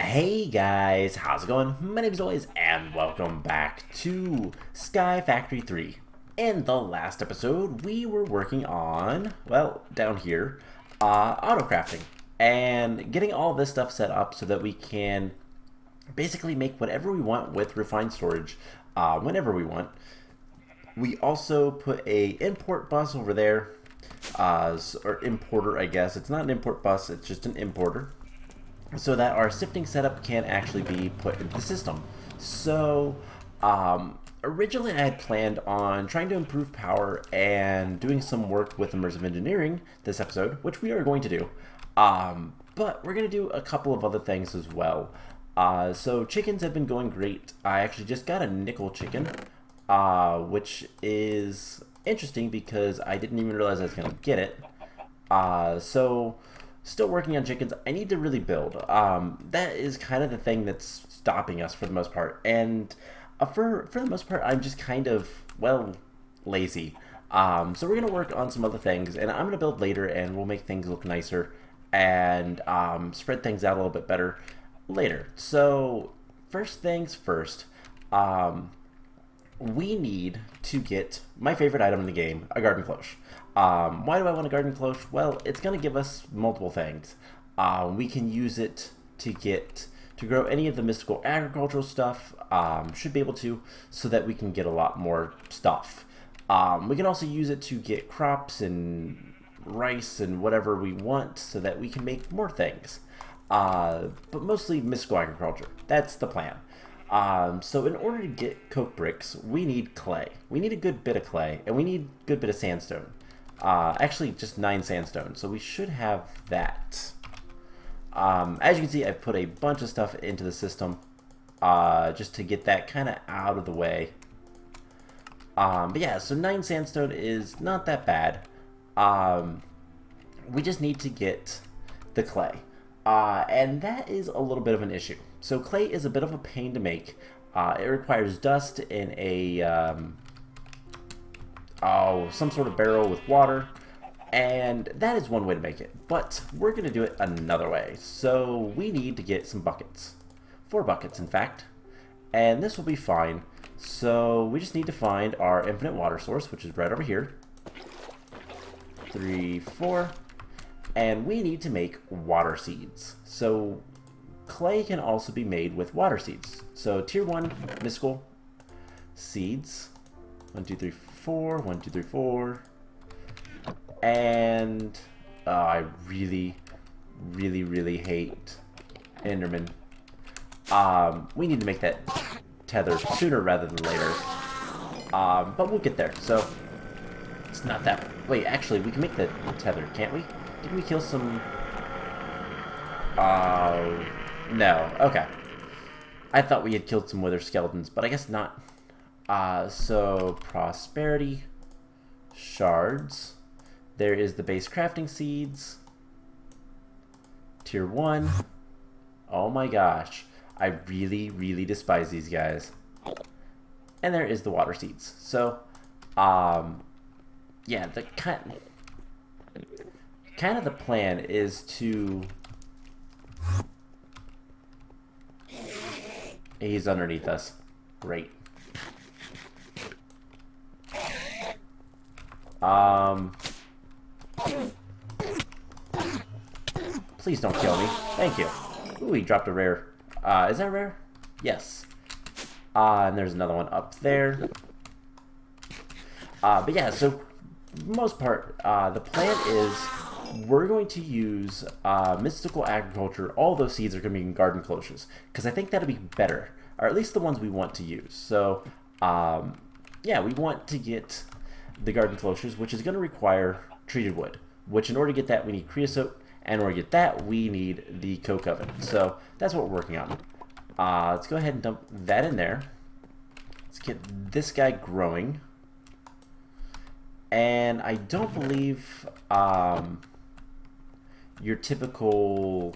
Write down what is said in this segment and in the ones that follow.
Hey guys, how's it going? My name is always, and welcome back to Sky Factory 3. In the last episode, we were working on, well, down here, auto crafting and getting all this stuff set up so that we can basically make whatever we want with refined storage whenever we want. We also put a import bus over there, or importer, I guess. It's not an import bus, it's just an importer, so that our sifting setup can actually be put into the system. So originally I had planned on trying to improve power and doing some work with immersive engineering this episode, which we are going to do. But we're going to do a couple of other things as well. So chickens have been going great. I actually just got a nickel chicken, which is interesting because I didn't even realize I was going to get it. So still working on chickens. I need to really build. That is kind of the thing that's stopping us for the most part. And for the most part, I'm just kind of, well, lazy. So we're going to work on some other things, and I'm going to build later, and we'll make things look nicer and spread things out a little bit better later. So first things first, we need to get my favorite item in the game, a garden cloche. Why do I want a garden cloche? Well, it's going to give us multiple things. We can use it to grow any of the mystical agricultural stuff, should be able to, so that we can get a lot more stuff. We can also use it to get crops and rice and whatever we want so that we can make more things. But mostly mystical agriculture. That's the plan. So in order to get coke bricks, we need clay. We need a good bit of clay, and we need a good bit of sandstone. Actually, just 9 sandstone, so we should have that. As you can see, I've put a bunch of stuff into the system, just to get that kind of out of the way. But yeah, so 9 sandstone is not that bad. We just need to get the clay. And that is a little bit of an issue. So clay is a bit of a pain to make. It requires dust in a some sort of barrel with water, and that is one way to make it. But we're going to do it another way. So we need to get some buckets. 4 buckets, in fact. And this will be fine. So we just need to find our infinite water source, which is right over here. 3, 4. And we need to make water seeds. So clay can also be made with water seeds. So tier 1 mystical seeds. 1, 2, 3, 4. 1, 2, 3, 4. And I really hate Enderman. We need to make that tether sooner rather than later. But we'll get there. So it's not that. Wait, actually, we can make the tether, can't we? Did we kill some? No. Okay. I thought we had killed some wither skeletons, but I guess not. So prosperity shards. There is the base crafting seeds. Tier 1. Oh my gosh. I really despise these guys. And there is the water seeds. So, yeah, the kind of the plan is to... He's underneath us. Great. Please don't kill me. Thank you. Ooh, he dropped a rare. Is that rare? Yes. And there's another one up there. But yeah, so most part, the plan is we're going to use mystical agriculture. All those seeds are going to be in garden cloches, because I think that'll be better, or at least the ones we want to use. So yeah, we want to get the garden cloches, which is going to require treated wood, which in order to get that we need creosote, and in order to get that we need the coke oven. So that's what we're working on. Let's go ahead and dump that in there. Let's get this guy growing. And I don't believe your typical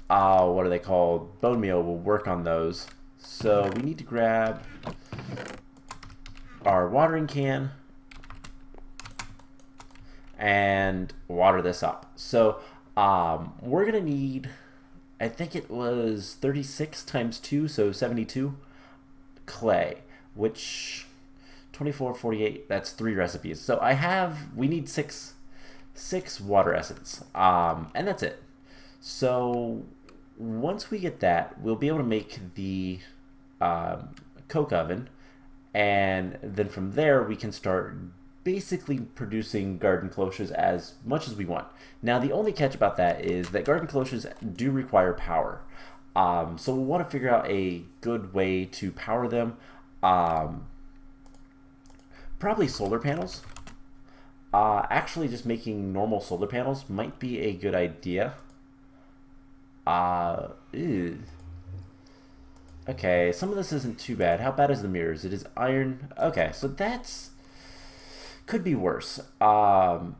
what are they called, bone meal will work on those. So we need to grab our watering can and water this up. So we're gonna need I think it was 36 times 2, so 72 clay, which 24, 48, that's 3 recipes. So we need six water essence, and that's it. So once we get that, we'll be able to make the coke oven, and then from there we can start basically producing garden cloches as much as we want. Now the only catch about that is that garden cloches do require power. So we'll want to figure out a good way to power them. Probably solar panels. Actually just making normal solar panels might be a good idea. Okay, some of this isn't too bad. How bad is the mirrors? It is iron. Okay, so that's could be worse. But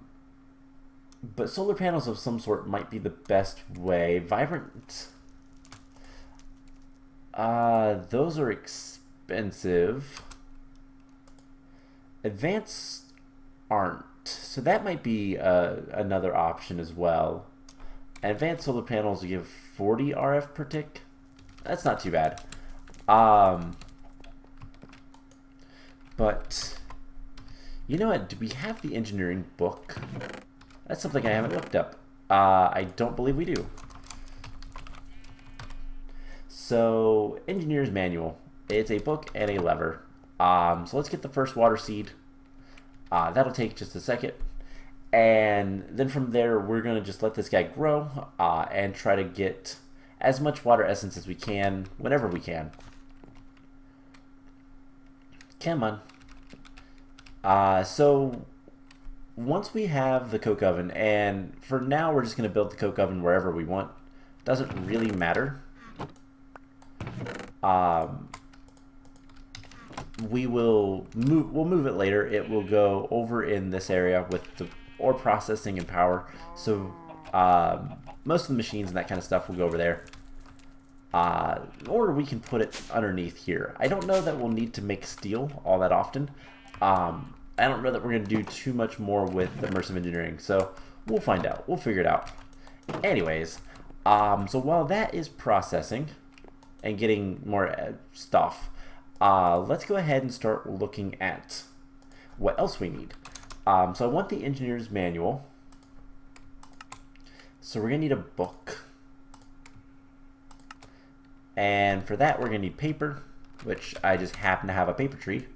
solar panels of some sort might be the best way. Vibrant. Those are expensive. Advanced aren't. So that might be another option as well. Advanced solar panels give 40 RF per tick. That's not too bad. But you know what? Do we have the engineering book? That's something I haven't looked up. I don't believe we do. So, engineer's manual. It's a book and a lever. So let's get the first water seed. That'll take just a second. And then from there, we're going to just let this guy grow and try to get as much water essence as we can whenever we can. Come on. So once we have the coke oven, and for now we're just going to build the coke oven wherever we want. Doesn't really matter. We'll move it later. It will go over in this area with the ore processing and power. So most of the machines and that kind of stuff will go over there. Or we can put it underneath here. I don't know that we'll need to make steel all that often. I don't know that we're going to do too much more with immersive engineering. So we'll find out. We'll figure it out. Anyways, so while that is processing and getting more stuff, let's go ahead and start looking at what else we need. So I want the engineer's manual. So we're going to need a book. And for that, we're going to need paper, which I just happen to have a paper tree.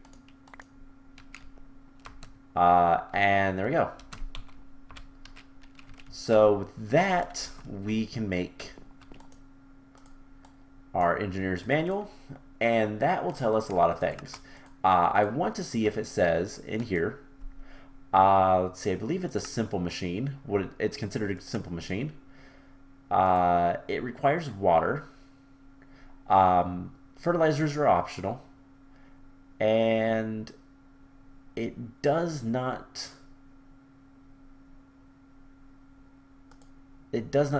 And there we go. So with that, we can make our engineer's manual, and that will tell us a lot of things. I want to see if it says in here, let's see, I believe it's a simple machine. It's considered a simple machine. It requires water. Fertilizers are optional, and it does not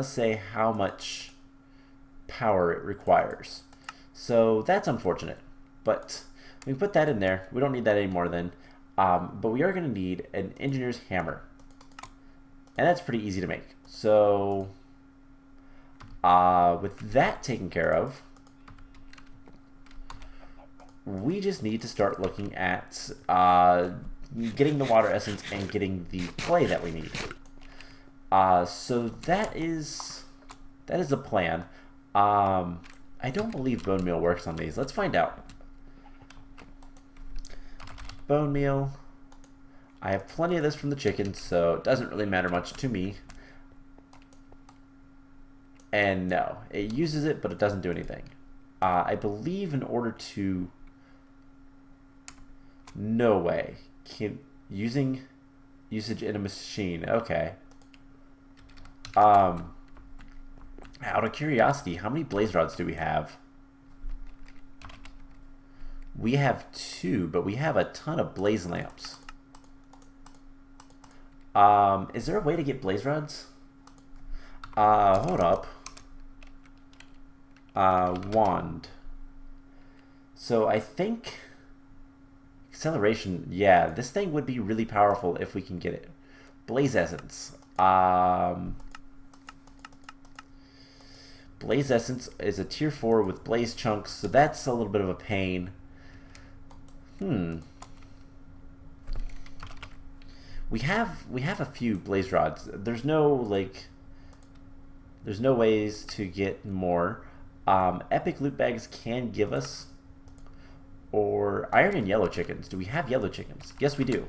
say how much power it requires. So that's unfortunate, but we put that in there. We don't need that anymore then. But we are going to need an engineer's hammer, and that's pretty easy to make. So with that taken care of, we just need to start looking at getting the water essence and getting the clay that we need. So that is the plan. I don't believe bone meal works on these. Let's find out. Bone meal. I have plenty of this from the chicken, so it doesn't really matter much to me. And no, it uses it, but it doesn't do anything. I believe in order to... No way. Using usage in a machine. Okay. Out of curiosity, how many blaze rods do we have? We have 2, but we have a ton of blaze lamps. Is there a way to get blaze rods? Hold up. Wand. So I think acceleration, yeah, this thing would be really powerful if we can get it. Blaze essence. Blaze Essence is a tier 4 with Blaze Chunks, so that's a little bit of a pain. We have a few Blaze Rods. There's no ways to get more. Epic Loot Bags can give us, or Iron and Yellow Chickens. Do we have Yellow Chickens? Yes, we do.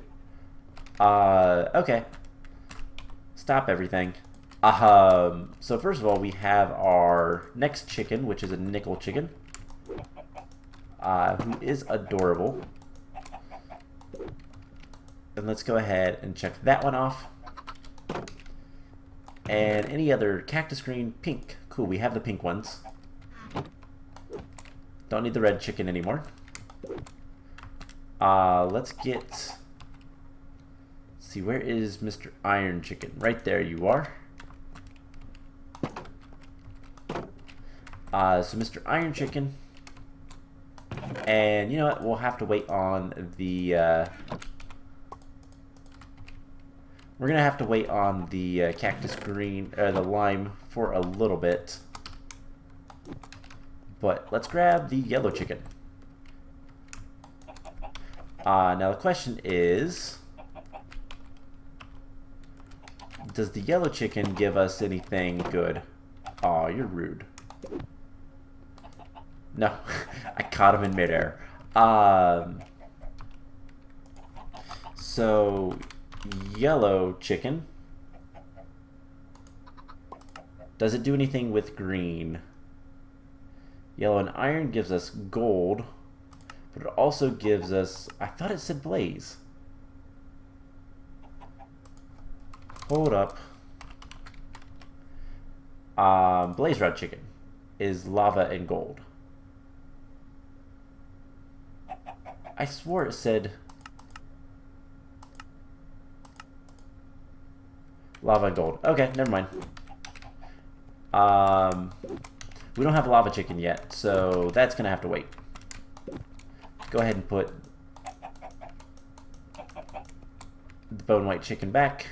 Okay. Stop everything. So first of all, we have our next chicken, which is a nickel chicken, who is adorable. And let's go ahead and check that one off. And any other cactus green, pink. Cool, we have the pink ones. Don't need the red chicken anymore. Let's see, where is Mr. Iron Chicken? Right there you are. So Mr. Iron Chicken. And you know what? We'll have to wait on the... we're going to have to wait on the cactus green, or the lime for a little bit. But let's grab the yellow chicken. Now the question is, does the yellow chicken give us anything good? Aw, you're rude. No, I caught him in midair. So, yellow chicken. Does it do anything with green? Yellow and iron gives us gold, but it also gives us, I thought it said blaze. Hold up. Blaze rod chicken is lava and gold. I swore it said lava and gold. Okay, never mind. We don't have lava chicken yet, so that's gonna have to wait. Go ahead and put the bone white chicken back.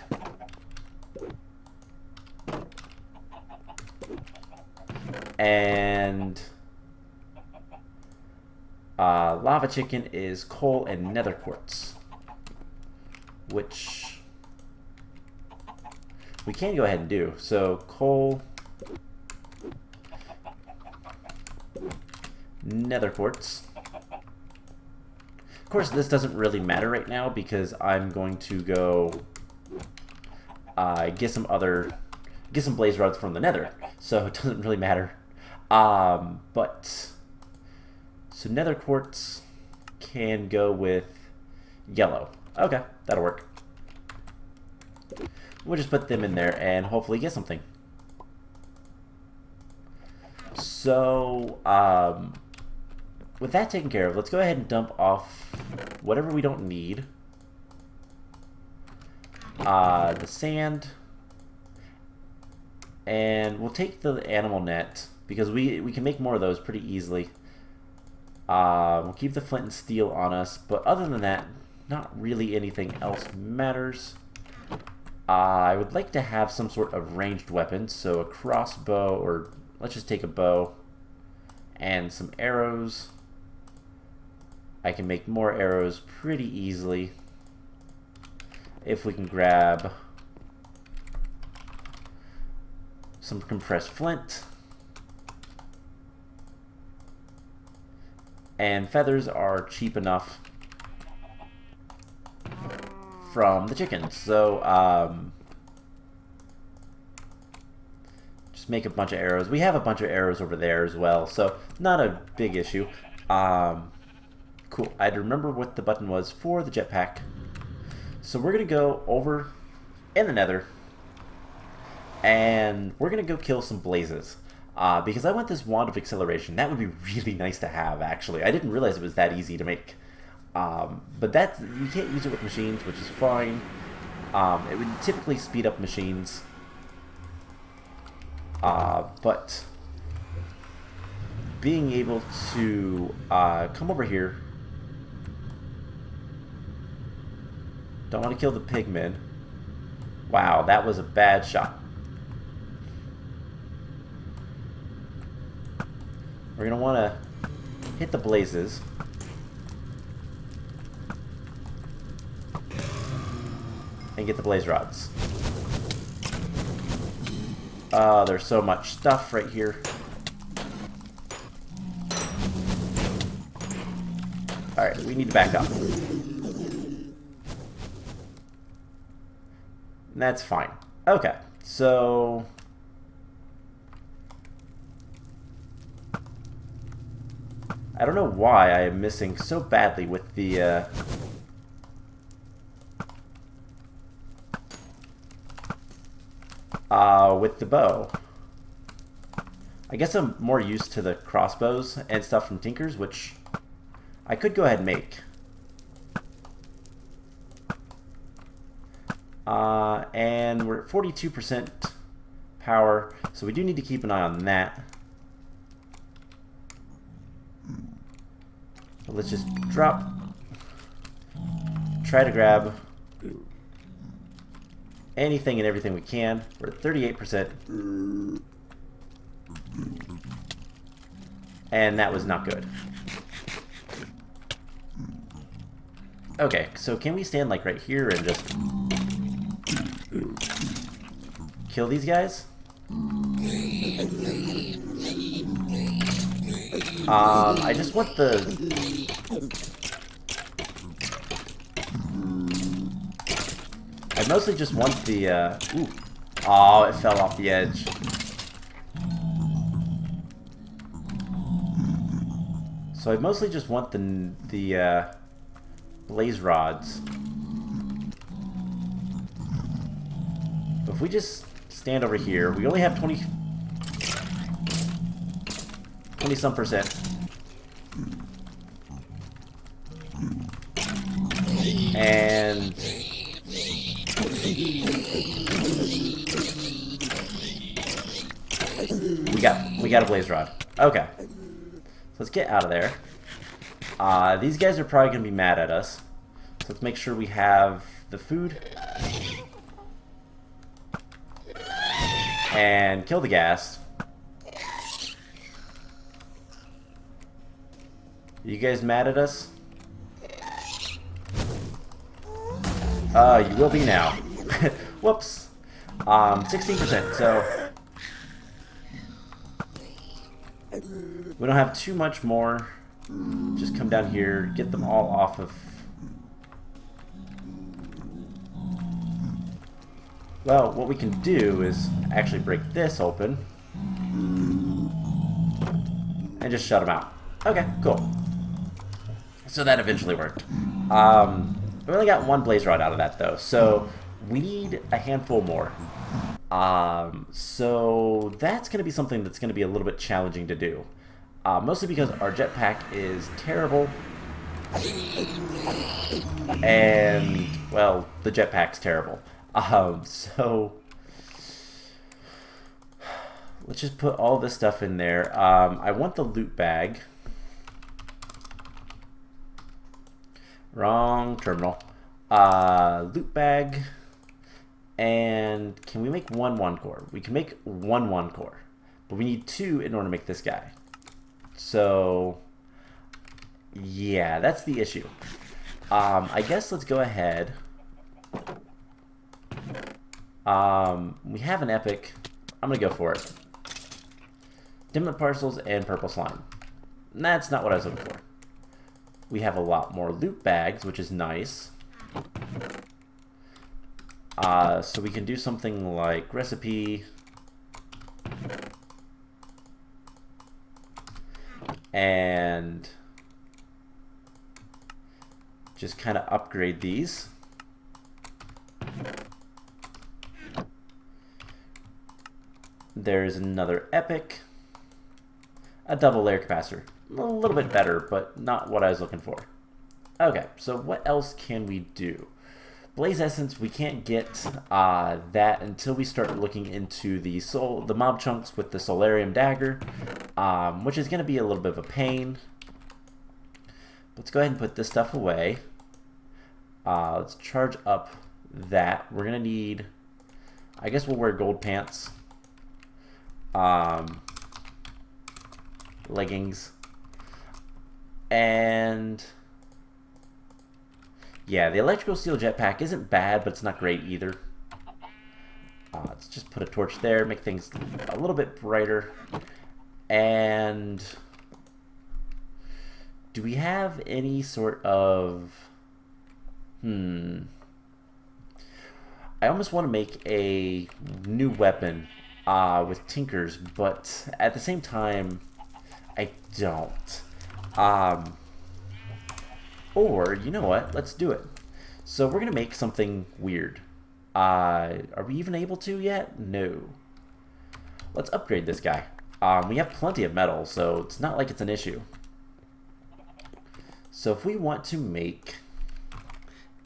And lava chicken is coal and nether quartz, which we can go ahead and do. So coal, nether quartz. Of course, this doesn't really matter right now because I'm going to go get some blaze rods from the nether, so it doesn't really matter. So nether quartz can go with yellow. Okay, that'll work. We'll just put them in there and hopefully get something. So, with that taken care of, let's go ahead and dump off whatever we don't need. The sand. And we'll take the animal net, because we can make more of those pretty easily. We'll keep the flint and steel on us, but other than that, not really anything else matters. I would like to have some sort of ranged weapon, so a crossbow, or let's just take a bow, and some arrows. I can make more arrows pretty easily if we can grab some compressed flint. And feathers are cheap enough from the chickens. So, just make a bunch of arrows. We have a bunch of arrows over there as well, so not a big issue. Cool. I had to remember what the button was for the jetpack. So we're going to go over in the nether, and we're going to go kill some blazes. Because I want this wand of acceleration. That would be really nice to have, actually. I didn't realize it was that easy to make. But you can't use it with machines, which is fine. It would typically speed up machines. But being able to come over here. Don't want to kill the pigmen. Wow, that was a bad shot. We're going to want to hit the blazes. And get the blaze rods. There's so much stuff right here. Alright, we need to back up. And that's fine. Okay, so... I don't know why I am missing so badly with the, with the bow. I guess I'm more used to the crossbows and stuff from Tinker's, which I could go ahead and make. And we're at 42% power, so we do need to keep an eye on that. But let's just drop. Try to grab anything and everything we can. We're at 38%. And that was not good. Okay, so can we stand like right here and just kill these guys? I just want the... I mostly just want the, ooh. Oh, it fell off the edge. So I mostly just want the blaze rods. But if we just stand over here, we only have 20-some percent. And we got a blaze rod. Okay. So let's get out of there. These guys are probably going to be mad at us. So let's make sure we have the food. And kill the ghast. You guys mad at us? You will be now. Whoops. 16%, so... we don't have too much more. Just come down here, get them all off of... Well, what we can do is actually break this open. And just shut them out. Okay, cool. So that eventually worked. We only got one blaze rod out of that, though. So we need a handful more. So that's going to be something that's going to be a little bit challenging to do. Mostly because our jetpack is terrible. And, well, the jetpack's terrible. So let's just put all this stuff in there. I want the loot bag. Wrong terminal. Loot bag. And can we make one core? We can make one core. But we need 2 in order to make this guy. So, yeah, that's the issue. I guess let's go ahead. We have an epic. I'm going to go for it. Dimlet parcels and purple slime. That's not what I was looking for. We have a lot more loot bags, which is nice. So we can do something like recipe. And just kind of upgrade these. There's another epic. A double layer capacitor. A little bit better, but not what I was looking for. Okay, so what else can we do? Blaze Essence, we can't get that until we start looking into the mob chunks with the Solarium Dagger, which is going to be a little bit of a pain. Let's go ahead and put this stuff away. Let's charge up that. We're going to need, I guess we'll wear gold pants. leggings. And yeah, the electrical steel jetpack isn't bad, but it's not great either. Let's just put a torch there, make things a little bit brighter. And do we have any sort of... I almost want to make a new weapon with tinkers, but at the same time, I don't. Or, you know what? Let's do it. So we're going to make something weird. Are we even able to yet? No. Let's upgrade this guy. We have plenty of metal, so it's not like it's an issue. So if we want to make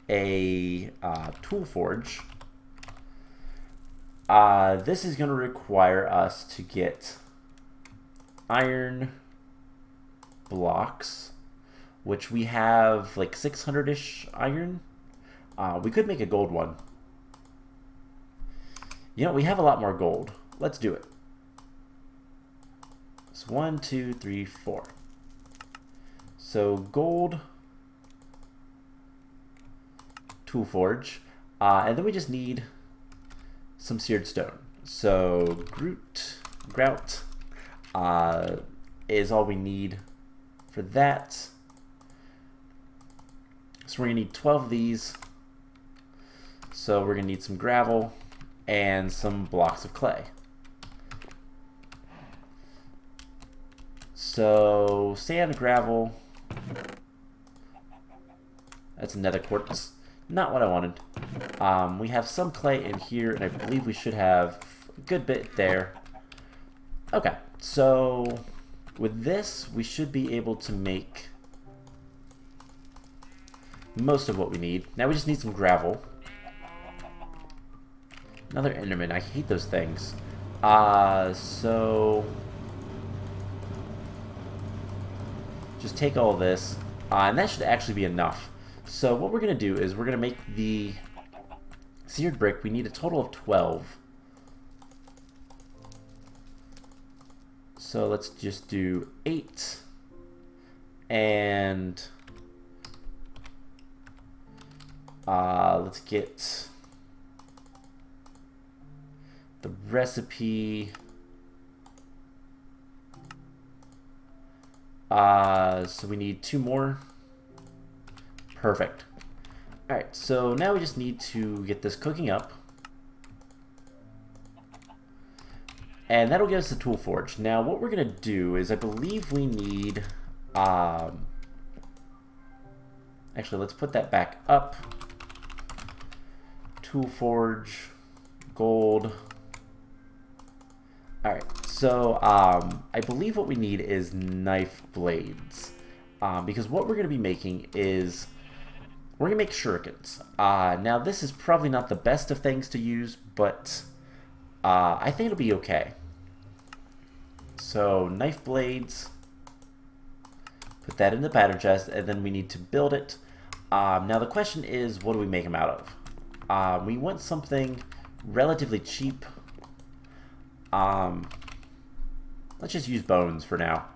a tool forge, this is going to require us to get iron blocks, which we have like 600-ish iron. We could make a gold one. You know, we have a lot more gold. Let's do it. So 1, 2, 3, 4. So gold, tool forge, and then we just need some seared stone. So grout is all we need for that. So we're gonna need 12 of these. So we're gonna need some gravel and some blocks of clay. So sand, gravel. That's nether quartz. Not what I wanted. We have some clay in here, and I believe we should have a good bit there. Okay, so with this, we should be able to make most of what we need. Now we just need some gravel. Another Enderman. I hate those things. So just take all this, and that should actually be enough. So what we're going to do is we're going to make the seared brick. We need a total of 12. So let's just do 8. And let's get the recipe. So we need 2 more. Perfect. Alright, so now we just need to get this cooking up. And that'll give us the tool forge. Now what we're going to do is I believe we need... actually, let's put that back up. Tool forge, gold. Alright, so I believe what we need is knife blades. Because what we're going to be making is... we're going to make shurikens. Now, this is probably not the best of things to use, but I think it'll be okay. So, knife blades. Put that in the pattern chest, and then we need to build it. Now, the question is, what do we make them out of? We want something relatively cheap. Let's just use bones for now.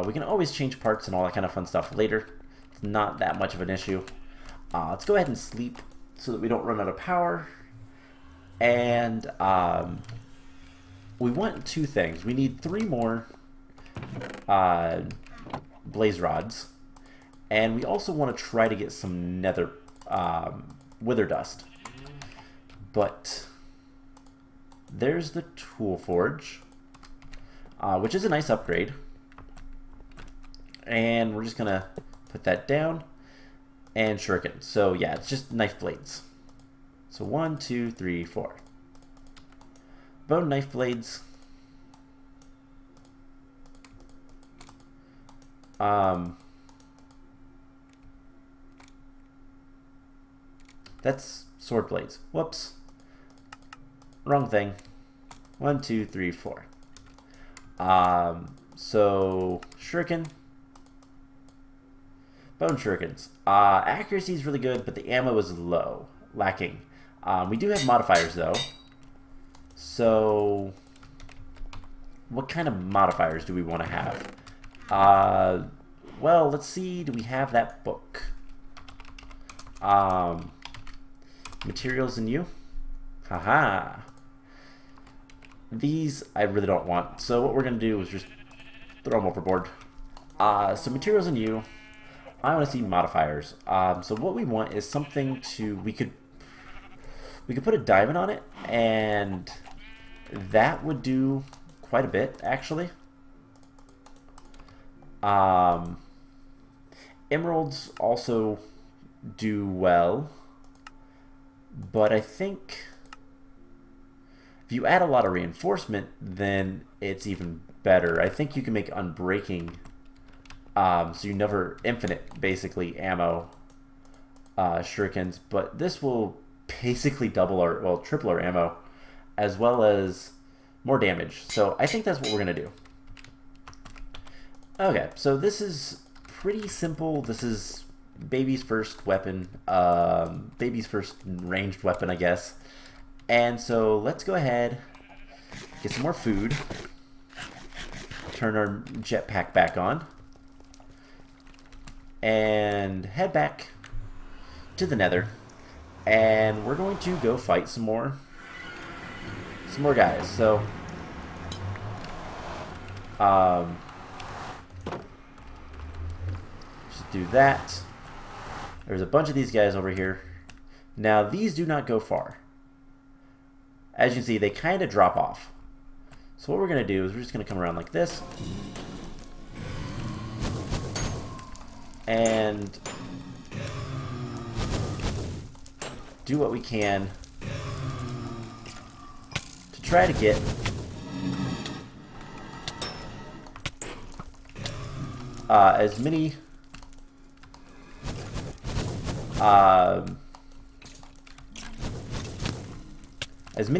We can always change parts and all that kind of fun stuff later. It's not that much of an issue. Let's go ahead and sleep so that we don't run out of power. And we want 2 things. We need 3 more blaze rods. And we also want to try to get some nether wither dust. But there's the tool forge, which is a nice upgrade. And we're just going to put that down. And shuriken. So yeah, it's just knife blades. So 1, 2, 3, 4. Bone knife blades. That's sword blades. Whoops. Wrong thing. 1, 2, 3, 4. So shuriken. Bone shurikens. Accuracy is really good, but the ammo is low, lacking. We do have modifiers though. So what kind of modifiers do we want to have? Well, let's see. Do we have that book? Materials and you? Haha. These I really don't want. So what we're going to do is just throw them overboard. So materials and you. I want to see modifiers. So what we want is something to... We could put a diamond on it, and that would do quite a bit, actually. Emeralds also do well, but I think if you add a lot of reinforcement, then it's even better. I think you can make unbreaking, so you never infinite, basically, ammo shurikens, but this will basically double our, well, triple our ammo, as well as more damage. So I think that's what we're going to do. Okay, so this is pretty simple. This is baby's first weapon, baby's first ranged weapon, I guess. And so let's go ahead, get some more food, turn our jetpack back on, and head back to the Nether. And we're going to go fight some more guys. So, just do that. There's a bunch of these guys over here. Now, these do not go far. As you can see, they kind of drop off. So what we're going to do is we're just going to come around like this. And do what we can to try to get as many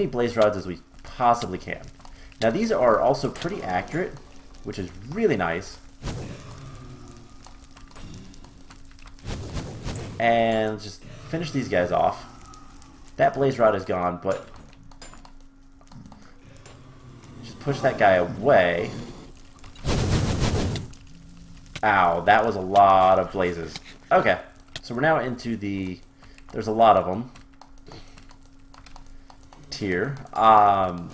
blaze rods as we possibly can. Now these are also pretty accurate, which is really nice. And just finish these guys off. That blaze rod is gone, but just push that guy away. Ow, that was a lot of blazes. Okay, so we're now into the, there's a lot of them, tier. And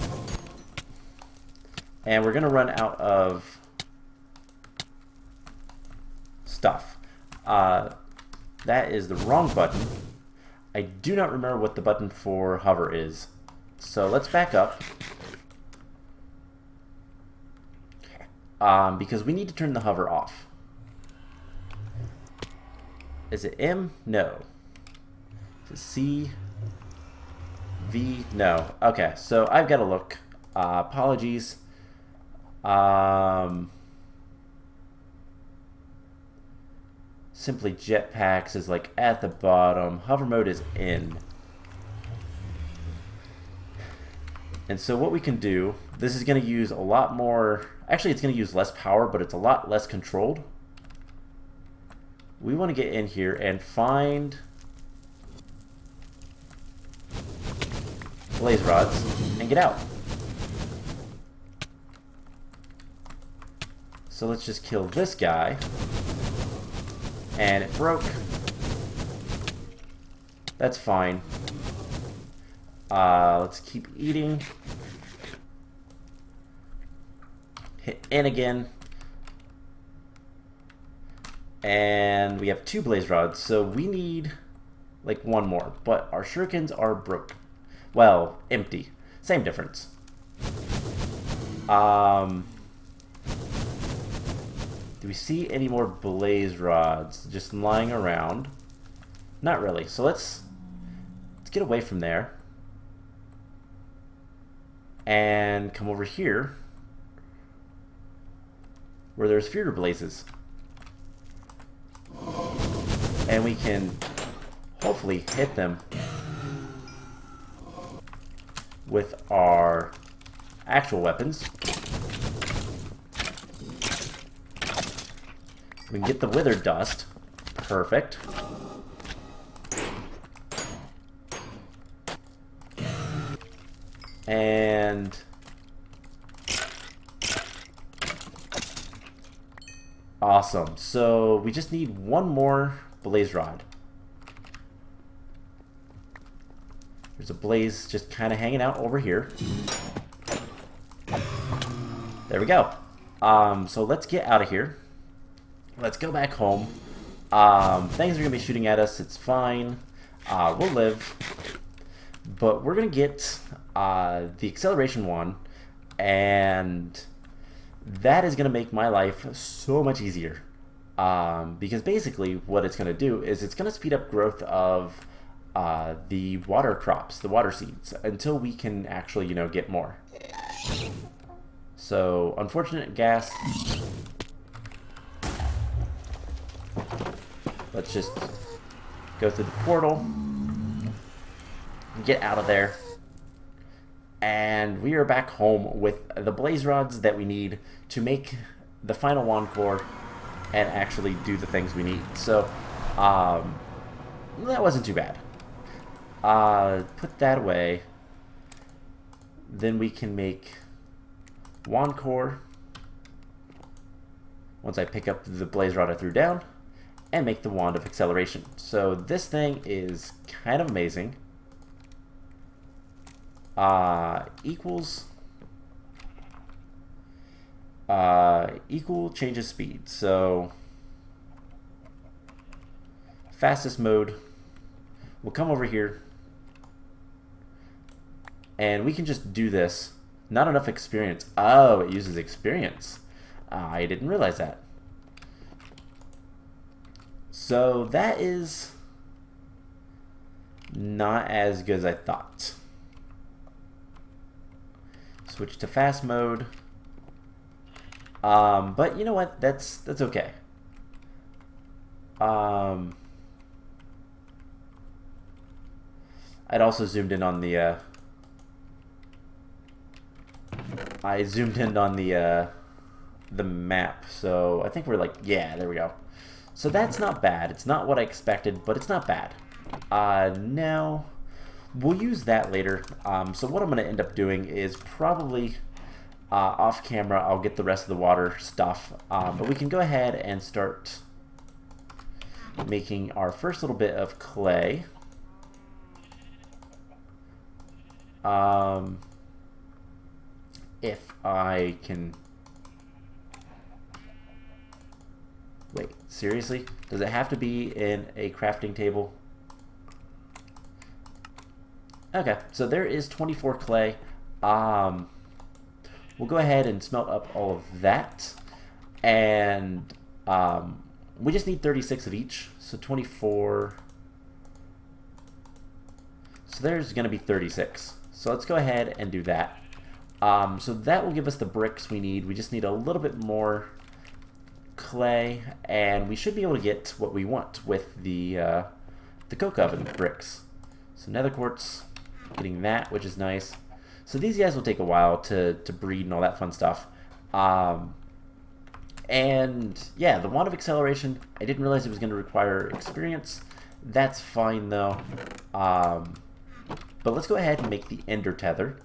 we're going to run out of stuff. That is the wrong button. I do not remember what the button for hover is. So let's back up. Because we need to turn the hover off. Is it M? No. Is it C? V? No. Okay, so I've got to look. Apologies. Simply jetpacks is like at the bottom. Hover mode is in. And so what we can do, this is going to use a lot more, actually it's going to use less power, but it's a lot less controlled. We want to get in here and find blaze rods and get out. So let's just kill this guy. And it broke. That's fine. Let's keep eating. Hit in again. And we have 2 blaze rods, so we need like 1 more. But our shurikens are broke. Well, empty. Same difference. Do we see any more blaze rods just lying around? Not really. So let's get away from there and come over here where there's fewer blazes. And we can hopefully hit them with our actual weapons. We can get the wither dust. Perfect. And Awesome. So we just need one more blaze rod. There's a blaze just kind of hanging out over here. There we go. So let's get out of here. Let's go back home. Things are going to be shooting at us. It's fine. We'll live. But we're going to get the acceleration one. And that is going to make my life so much easier. Because basically what it's going to do is it's going to speed up growth of the water crops, the water seeds, until we can actually, you know, get more. So, unfortunate gas. Let's just go through the portal, get out of there, and we are back home with the blaze rods that we need to make the final wand core and actually do the things we need. So, that wasn't too bad. Put that away. Then we can make wand core once I pick up the blaze rod I threw down and make the wand of acceleration. So this thing is kind of amazing. Equals equal changes speed. So fastest mode, we'll come over here and we can just do this. Not enough experience. Oh, it uses experience. I didn't realize that. So that is not as good as I thought. Switch to fast mode. But you know what? That's okay. I'd also zoomed in on the I zoomed in on the map, so I think we're like, yeah, there we go. So that's not bad. It's not what I expected, but it's not bad. Now, we'll use that later. So what I'm going to end up doing is probably off camera, I'll get the rest of the water stuff, but we can go ahead and start making our first little bit of clay. If I can... Wait, seriously? Does it have to be in a crafting table? Okay, so there is 24 clay. We'll go ahead and smelt up all of that. And we just need 36 of each. So 24... So there's going to be 36. So let's go ahead and do that. So that will give us the bricks we need. We just need a little bit more clay, and we should be able to get what we want with the coke oven bricks. So nether quartz, getting that, which is nice. So these guys will take a while to breed and all that fun stuff. And yeah, the wand of acceleration, I didn't realize it was going to require experience. That's fine though. But let's go ahead and make the ender tether.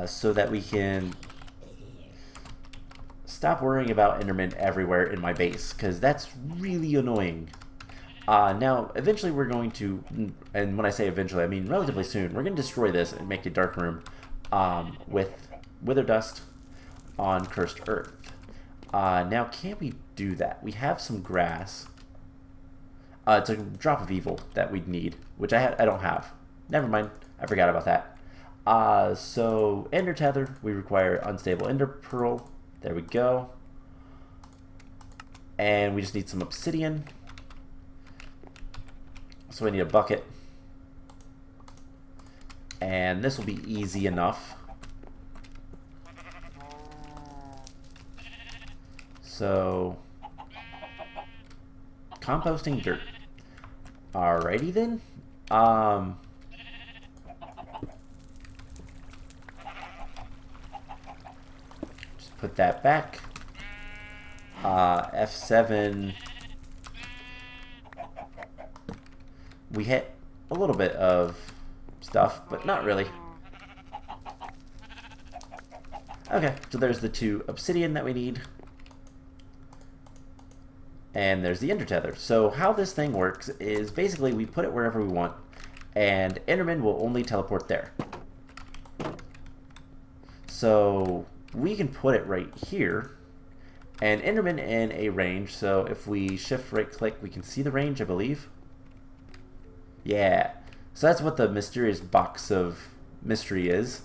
So that we can stop worrying about endermen everywhere in my base, because that's really annoying. Now, eventually we're going to, and when I say eventually, I mean relatively soon, we're going to destroy this and make a dark room with wither dust on cursed earth. Now, can we do that? We have some grass. It's a drop of evil that we'd need, which I don't have. Never mind, I forgot about that. So ender tether, we require unstable ender pearl. There we go. And we just need some obsidian. So we need a bucket. And this will be easy enough. So composting dirt. Alrighty then. Put that back. F7. We hit a little bit of stuff, but not really. Okay, so there's the 2 obsidian that we need. And there's the ender tether. So how this thing works is basically we put it wherever we want, and Enderman will only teleport there. So we can put it right here, and Enderman in a range. So if we shift right click, we can see the range, I believe. Yeah. So that's what the mysterious box of mystery is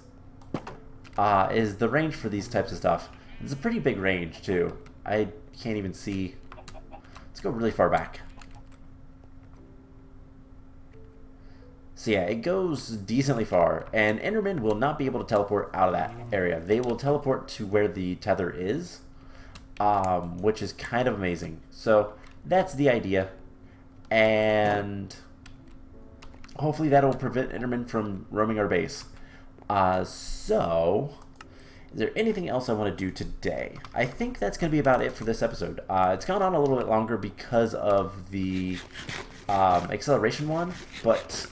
the range for these types of stuff. It's a pretty big range too. I can't even see. Let's go really far back. So yeah, it goes decently far, and Endermen will not be able to teleport out of that area. They will teleport to where the tether is, which is kind of amazing. So that's the idea, and hopefully that'll prevent Endermen from roaming our base. So is there anything else I want to do today? I think that's going to be about it for this episode. It's gone on a little bit longer because of the acceleration one, but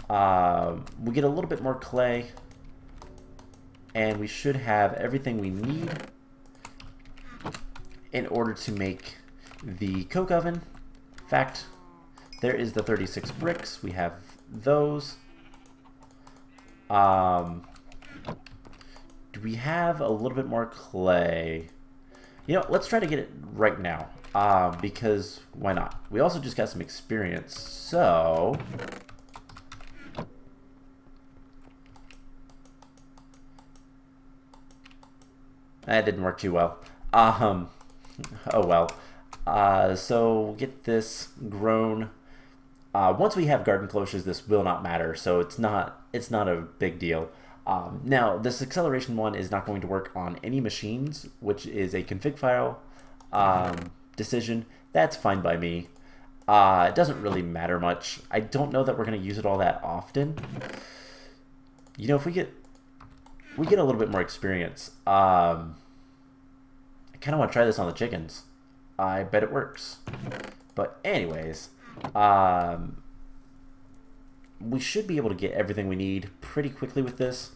we get a little bit more clay, and we should have everything we need in order to make the coke oven. In fact, there is the 36 bricks. We have those. Do we have a little bit more clay? You know, let's try to get it right now, because why not? We also just got some experience, so that didn't work too well. Oh well. So we'll get this grown. Once we have garden cloches, this will not matter, so it's not a big deal. Now, this acceleration one is not going to work on any machines, which is a config file decision. That's fine by me. It doesn't really matter much. I don't know that we're going to use it all that often. You know, if we get a little bit more experience, I kind of want to try this on the chickens. I bet it works. But anyways, we should be able to get everything we need pretty quickly with this.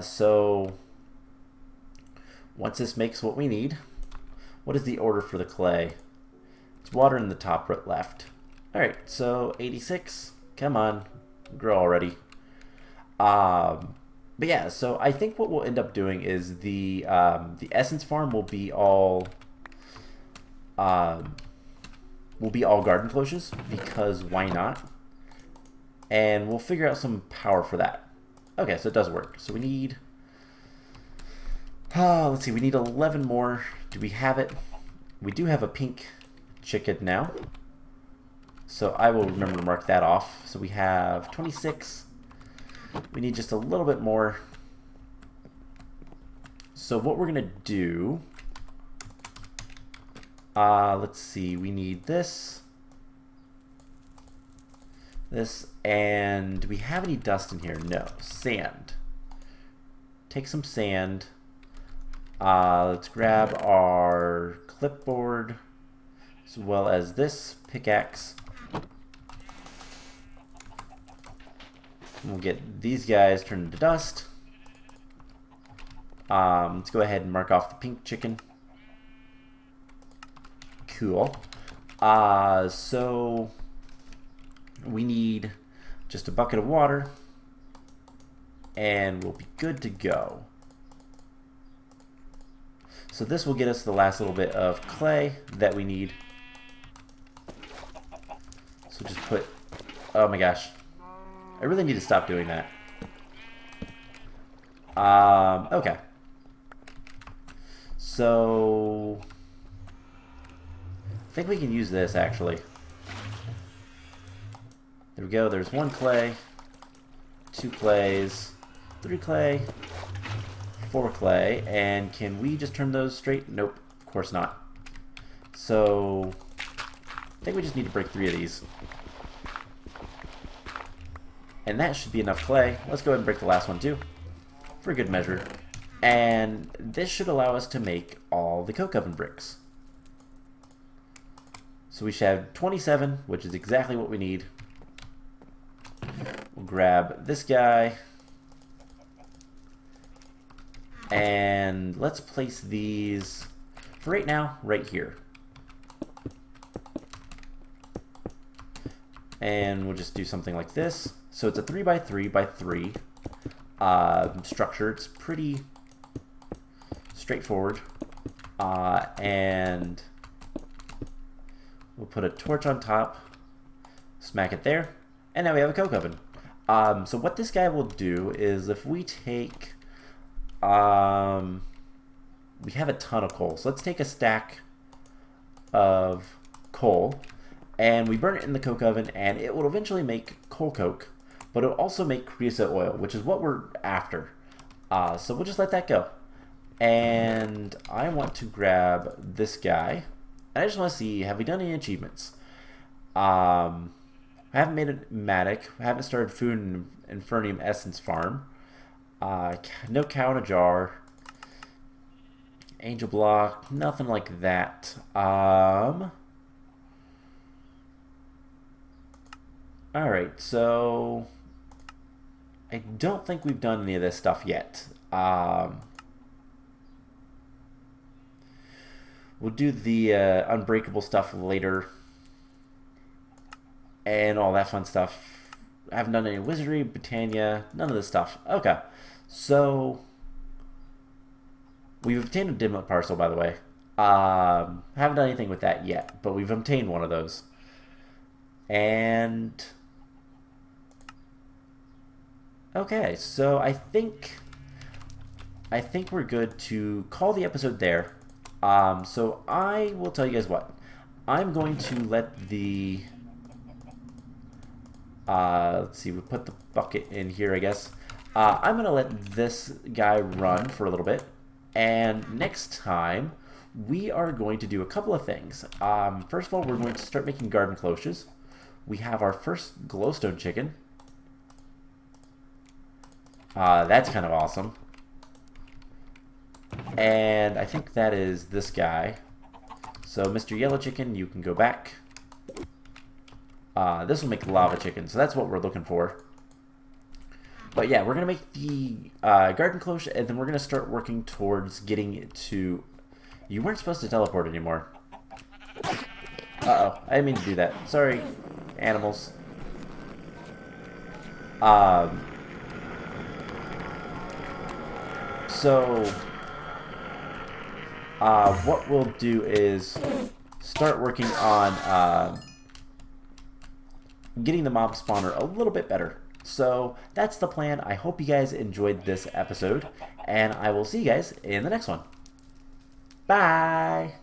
So once this makes what we need, what is the order for the clay? It's water in the top right left. Alright, so 86. Come on, grow already. But yeah, so I think what we'll end up doing is the essence farm will be all garden cloches, because why not? And we'll figure out some power for that. Okay, so it does work. So we need, let's see, we need 11 more. Do we have it? We do have a pink chicken now, so I will remember to mark that off. So we have 26. We need just a little bit more. So what we're gonna do, let's see, we need this, and do we have any dust in here? No. Sand. Take some sand. Let's grab our clipboard as well as this pickaxe. We'll get these guys turned into dust. Let's go ahead and mark off the pink chicken. Cool. So we need just a bucket of water, and we'll be good to go. So this will get us the last little bit of clay that we need. So just put, oh my gosh, I really need to stop doing that. Okay. So I think we can use this actually. There we go, there's 1 clay, 2 clays, 3 clay, 4 clay, and can we just turn those straight? Nope, of course not. So I think we just need to break 3 of these. And that should be enough clay. Let's go ahead and break the last one too, for good measure. And this should allow us to make all the coke oven bricks. So we should have 27, which is exactly what we need. We'll grab this guy, and let's place these, for right now, right here. and we'll just do something like this. So it's a 3 by 3 by 3 structure. It's pretty straightforward. And we'll put a torch on top, smack it there, and now we have a coke oven. So what this guy will do is if we take, we have a ton of coal. So let's take a stack of coal and we burn it in the coke oven, and it will eventually make coal coke, but it'll also make creosote oil, which is what we're after. So we'll just let that go. And I want to grab this guy. And I just want to see, have we done any achievements? I haven't made a matic. I haven't started food and Infernium Essence Farm. No cow in a jar. Angel block. Nothing like that. Alright, so I don't think we've done any of this stuff yet. We'll do the unbreakable stuff later and all that fun stuff. I haven't done any wizardry, Britannia, none of this stuff. Okay, so we've obtained a dimlet parcel, by the way. Haven't done anything with that yet, but we've obtained one of those. And okay, so I think we're good to call the episode there. So I will tell you guys what. I'm going to let the let's see, we put the bucket in here, I guess. I'm going to let this guy run for a little bit, and next time we are going to do a couple of things. First of all, we're going to start making garden cloches. We have our first glowstone chicken. That's kind of awesome. And I think that is this guy. So Mr. Yellow Chicken, you can go back. This will make lava chicken, so that's what we're looking for. But yeah, we're going to make the garden cloche, and then we're going to start working towards getting it to... You weren't supposed to teleport anymore. Uh-oh, I didn't mean to do that. Sorry, animals. So... what we'll do is start working on getting the mob spawner a little bit better. So that's the plan. I hope you guys enjoyed this episode, and I will see you guys in the next one. Bye!